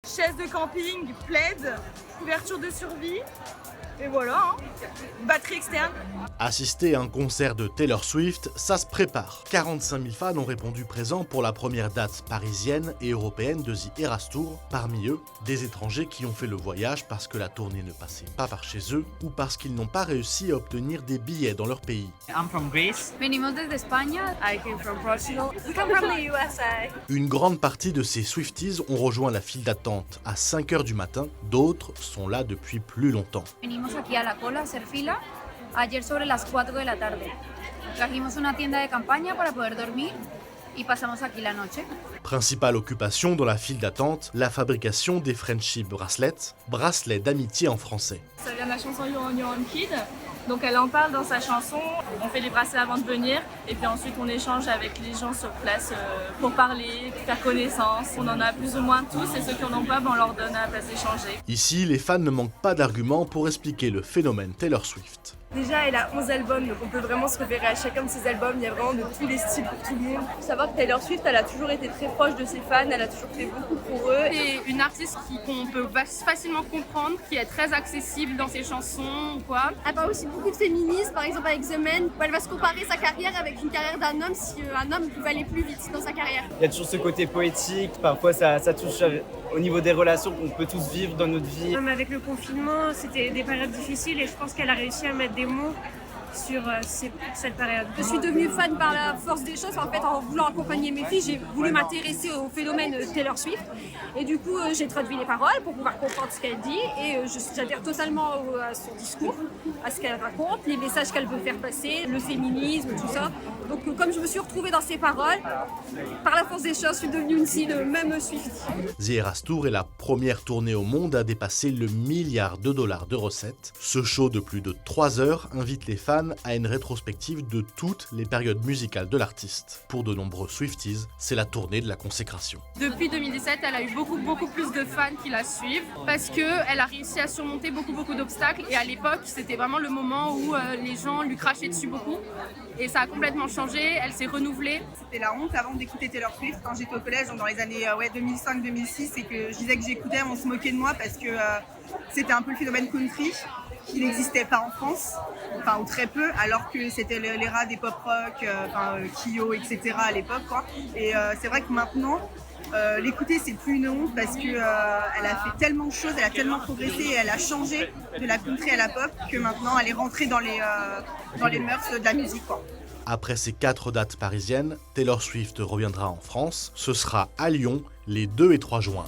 Chaise de camping, plaid, couverture de survie, et voilà, hein. Batterie externe. Assister à un concert de Taylor Swift, ça se prépare. 45 000 fans ont répondu présents pour la première date parisienne et européenne de The Eras Tour. Parmi eux, des étrangers qui ont fait le voyage parce que la tournée ne passait pas par chez eux ou parce qu'ils n'ont pas réussi à obtenir des billets dans leur pays. I'm from Greece. Venimos desde España. I came from Portugal. We come from the USA. Une grande partie de ces Swifties ont rejoint la file d'attente à 5 h du matin, d'autres sont là depuis plus longtemps. Venimos aquí a la cola a hacer fila ayer sobre las 4 de la tarde. Trajimos una tienda de campaña para poder dormir y pasamos aquí la noche. Principale occupation dans la file d'attente, la fabrication des Friendship Bracelets, bracelets d'amitié en français. Ça vient de la chanson You're on Your Own Kid. Donc elle en parle dans sa chanson, on fait les bracelets avant de venir et puis ensuite on échange avec les gens sur place pour parler, faire connaissance. On en a plus ou moins tous et ceux qui en ont pas, on leur donne à la place d'échanger. Ici, les fans ne manquent pas d'arguments pour expliquer le phénomène Taylor Swift. Déjà, elle a 11 albums, donc on peut vraiment se repérer à chacun de ses albums. Il y a vraiment de tous les styles pour tout le monde. Il faut savoir que Taylor Swift, elle a toujours été très proche de ses fans, elle a toujours fait beaucoup pour eux. C'est une artiste qu'on peut facilement comprendre, qui est très accessible dans ses chansons ou quoi. Elle parle aussi beaucoup de féminisme, par exemple avec The Man, où elle va se comparer sa carrière avec une carrière d'un homme si un homme pouvait aller plus vite dans sa carrière. Il y a toujours ce côté poétique, parfois ça touche au niveau des relations qu'on peut tous vivre dans notre vie. Même avec le confinement, c'était des périodes difficiles et je pense qu'elle a réussi à mettre des mots sur cette période. Je suis devenue fan par la force des choses. En fait, en voulant accompagner mes filles, j'ai voulu m'intéresser au phénomène Taylor Swift. Et du coup, j'ai traduit les paroles pour pouvoir comprendre ce qu'elle dit. Et j'adhère totalement à son discours, à ce qu'elle raconte, les messages qu'elle veut faire passer, le féminisme, tout ça. Donc, comme je me suis retrouvée dans ses paroles, par la force des choses, je suis devenue aussi le même Swift. The Eras Tour est la première tournée au monde à dépasser le $1 milliard de recettes. Ce show de plus de 3 heures invite les fans à une rétrospective de toutes les périodes musicales de l'artiste. Pour de nombreux Swifties, c'est la tournée de la consécration. Depuis 2017, elle a eu beaucoup plus de fans qui la suivent parce qu'elle a réussi à surmonter beaucoup d'obstacles et à l'époque, c'était vraiment le moment où les gens lui crachaient dessus beaucoup. Et ça a complètement changé, elle s'est renouvelée. C'était la honte avant d'écouter Taylor Swift quand j'étais au collège, dans les années 2005-2006, et que je disais que j'écoutais, on se moquait de moi parce que c'était un peu le phénomène country qui n'existait pas en France, enfin ou très peu, alors que c'était l'ère des pop rock, Kyo, etc. à l'époque, quoi. Et c'est vrai que maintenant, l'écouter c'est plus une honte parce que elle a fait tellement de choses, elle a tellement progressé, et elle a changé de la country à la pop que maintenant elle est rentrée dans les mœurs de la musique, quoi. Après ces 4 dates parisiennes, Taylor Swift reviendra en France. Ce sera à Lyon les 2 et 3 juin.